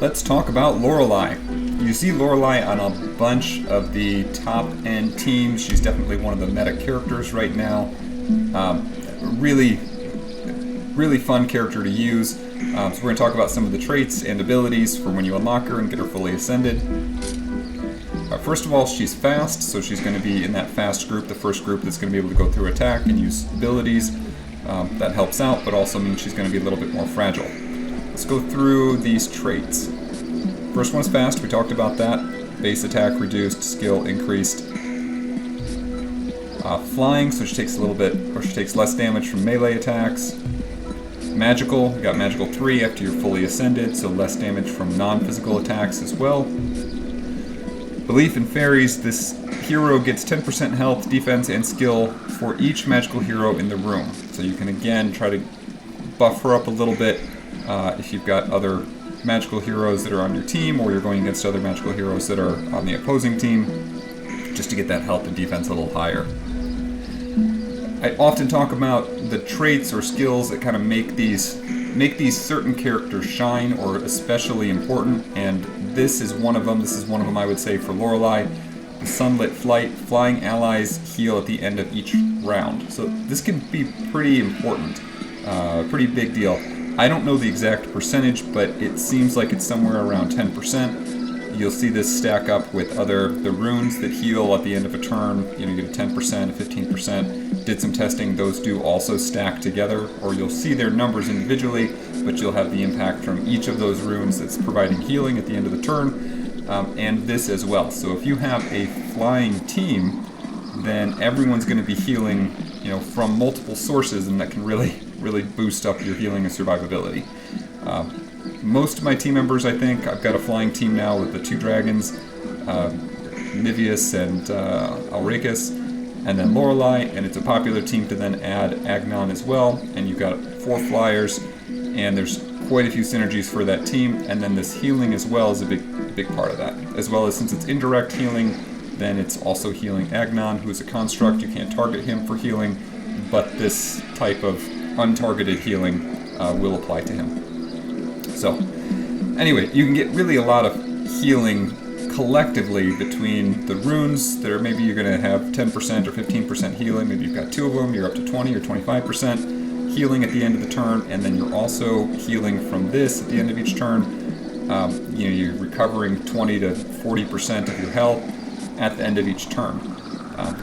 Let's talk about Lorelei. You see Lorelei on a bunch of the top-end teams. She's definitely one of the meta characters right now. Really fun character to use. So we're going to talk about some of the traits and abilities for when you unlock her and get her fully ascended. First of all, she's fast, so she's going to be in that fast group, the first group that's going to be able to go through attack and use abilities. That helps out, but also means she's going to be a little bit more fragile. Let's go through these traits. First one's fast, we talked about that. Base attack reduced, skill increased. Flying, so she takes she takes less damage from melee attacks. Magical, we got magical 3 after you're fully ascended, so less damage from non-physical attacks as well. Belief in fairies, this hero gets 10% health, defense, and skill for each magical hero in the room. So you can again try to buff her up a little bit if you've got other magical heroes that are on your team, or you're going against other magical heroes that are on the opposing team, just to get that health and defense a little higher. I often talk about the traits or skills that kind of make these certain characters shine or especially important, and this is one of them. This is one of them I would say for Lorelei. The Sunlit Flight, flying allies heal at the end of each round. So this can be pretty important, pretty big deal. I don't know the exact percentage, but it seems like it's somewhere around 10%. You'll see this stack up with the runes that heal at the end of a turn. You get a 10%, a 15%. Did some testing, those do also stack together, or you'll see their numbers individually, but you'll have the impact from each of those runes that's providing healing at the end of the turn, and this as well. So if you have a flying team, then everyone's going to be healing, from multiple sources, and that can really boost up your healing and survivability. Most of my team members, I think, I've got a flying team now with the 2 dragons, Nivius and Alrakis, and then Lorelei, and it's a popular team to then add Agnon as well, and you've got 4 flyers, and there's quite a few synergies for that team, and then this healing as well is a big part of that, as well as since it's indirect healing, then it's also healing Agnon, who is a construct. You can't target him for healing, but this type of untargeted healing will apply to him. So, anyway, you can get really a lot of healing collectively between the runes that are maybe you're going to have 10% or 15% healing. Maybe you've got 2 of them, you're up to 20 or 25% healing at the end of the turn, and then you're also healing from this at the end of each turn. You're recovering 20 to 40% of your health at the end of each turn.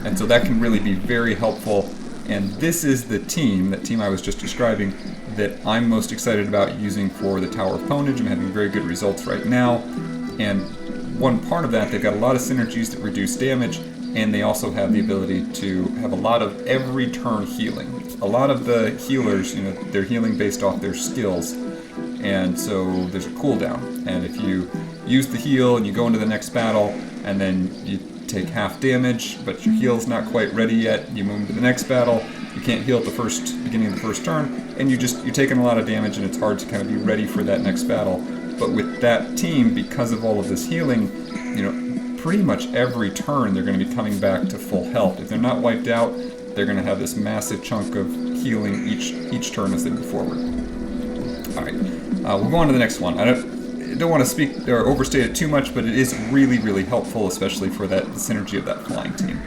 And so that can really be very helpful. And this is that team I was just describing, that I'm most excited about using for the Tower of Ponage. I'm having very good results right now. And one part of that, they've got a lot of synergies that reduce damage, and they also have the ability to have a lot of every turn healing. A lot of the healers, they're healing based off their skills, and so there's a cooldown. And if you use the heal and you go into the next battle, and then you take half damage, but your heal's not quite ready yet, you move to the next battle, you can't heal at the beginning of the first turn, and you're taking a lot of damage, and it's hard to kind of be ready for that next battle. But with that team, because of all of this healing, pretty much every turn they're going to be coming back to full health. If they're not wiped out, they're going to have this massive chunk of healing each turn as they move forward. All right, we'll go on to the next one. I don't want to speak or overstate it too much, but it is really helpful, especially for the synergy of that flying team.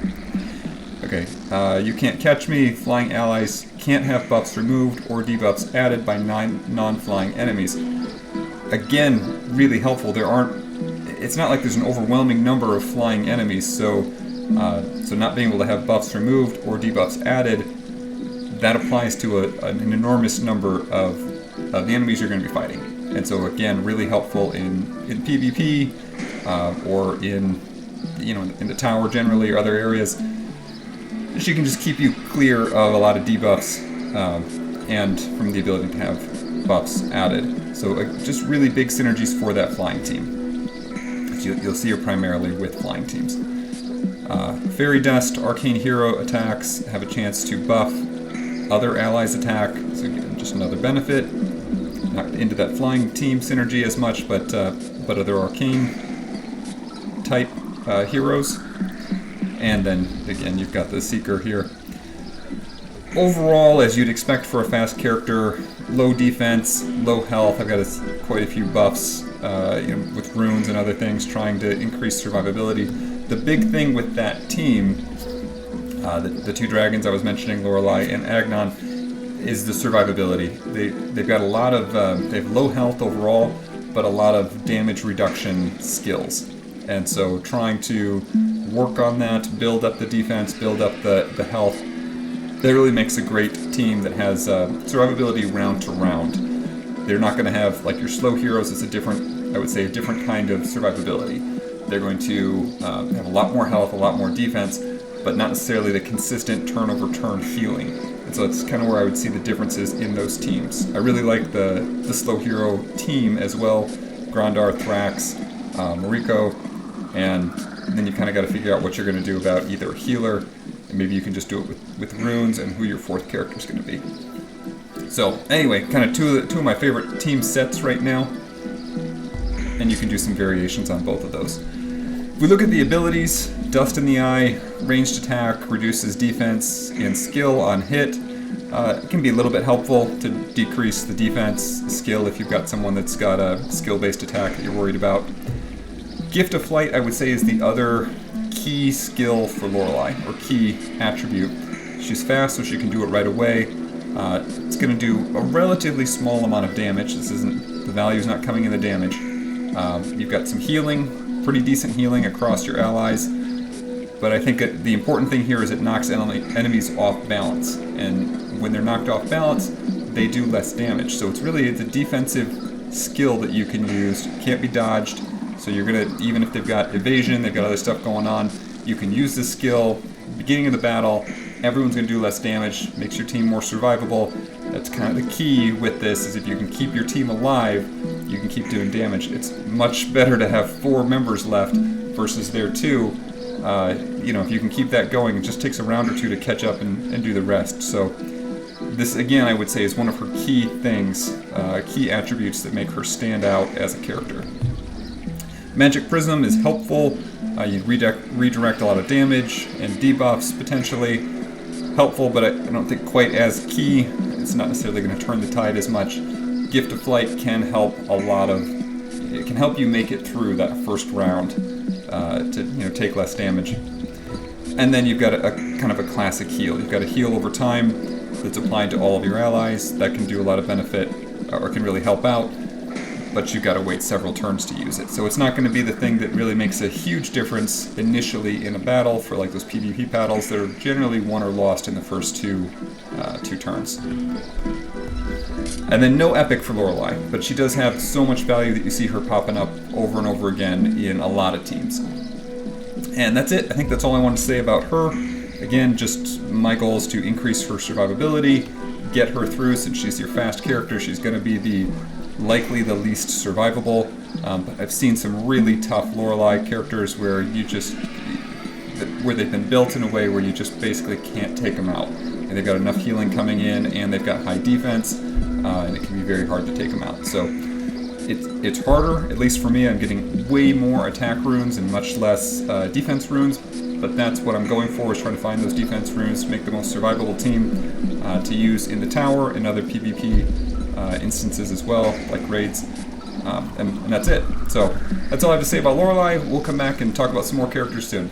Okay, you can't catch me. Flying allies can't have buffs removed or debuffs added by non-flying enemies. Again, really helpful. It's not like there's an overwhelming number of flying enemies, so not being able to have buffs removed or debuffs added, that applies to an enormous number of the enemies you're going to be fighting. And so again, really helpful in PvP or in the tower generally or other areas. She can just keep you clear of a lot of debuffs and from the ability to have buffs added. So just really big synergies for that flying team. You'll see her primarily with flying teams. Fairy Dust, Arcane Hero attacks have a chance to buff other allies' attack, so again, just another benefit. Not into that flying team synergy as much, but other arcane type heroes. And then again, you've got the Seeker here. Overall, as you'd expect for a fast character, low defense, low health. I've got quite a few buffs with runes and other things, trying to increase survivability. The big thing with that team, the two dragons I was mentioning, Lorelei and Agnon, is the survivability. They've got a lot of they have low health overall, but a lot of damage reduction skills, and so trying to work on that, build up the defense, build up the health. That really makes a great team that has survivability round to round. They're not going to have, like your slow heroes, it's a different kind of survivability. They're going to have a lot more health, a lot more defense, but not necessarily the consistent turn-over-turn healing. And so that's kind of where I would see the differences in those teams. I really like the slow hero team as well. Grandar, Thrax, Mariko, and then you kind of got to figure out what you're going to do about either a healer, and maybe you can just do it with runes, and who your fourth character is going to be. So anyway, kind of two of my favorite team sets right now, and you can do some variations on both of those. If we look at the abilities, Dust in the Eye, ranged attack, reduces defense and skill on hit. It can be a little bit helpful to decrease the defense skill if you've got someone that's got a skill-based attack that you're worried about. Gift of Flight, I would say, is the other key skill for Lorelei, or key attribute. She's fast, so she can do it right away. It's going to do a relatively small amount of damage. The value's not coming in the damage. You've got some healing, pretty decent healing across your allies, but I think the important thing here is it knocks enemies off balance, and when they're knocked off balance, they do less damage. So it's a defensive skill that you can use. Can't be dodged. So you're gonna, even if they've got evasion, they've got other stuff going on, you can use this skill. Beginning of the battle, everyone's gonna do less damage, makes your team more survivable. That's kind of the key with this, is if you can keep your team alive, you can keep doing damage. It's much better to have 4 members left versus their 2. If you can keep that going, it just takes a round or 2 to catch up and do the rest. So this, again, I would say is one of her key things, key attributes that make her stand out as a character. Magic Prism is helpful. You redirect a lot of damage and debuffs potentially. Helpful, but I don't think quite as key. It's not necessarily going to turn the tide as much. Gift of Flight can help it can help you make it through that first round to take less damage. And then you've got a kind of a classic heal. You've got a heal over time that's applied to all of your allies. That can do a lot of benefit, or can really help out, but you've got to wait several turns to use it. So it's not going to be the thing that really makes a huge difference initially in a battle for like those PvP battles that are generally won or lost in the first two turns. And then no epic for Lorelei, but she does have so much value that you see her popping up over and over again in a lot of teams. And that's it. I think that's all I want to say about her. Again, just my goal is to increase her survivability, get her through. Since she's your fast character, she's going to be likely the least survivable. But I've seen some really tough Lorelei characters where they've been built in a way where you just basically can't take them out. And they've got enough healing coming in, and they've got high defense, and it can be very hard to take them out. So it's harder, at least for me. I'm getting way more attack runes and much less defense runes, but that's what I'm going for, is trying to find those defense runes to make the most survivable team to use in the tower and other PvP instances as well, like raids. And that's it. So that's all I have to say about Lorelei. We'll come back and talk about some more characters soon.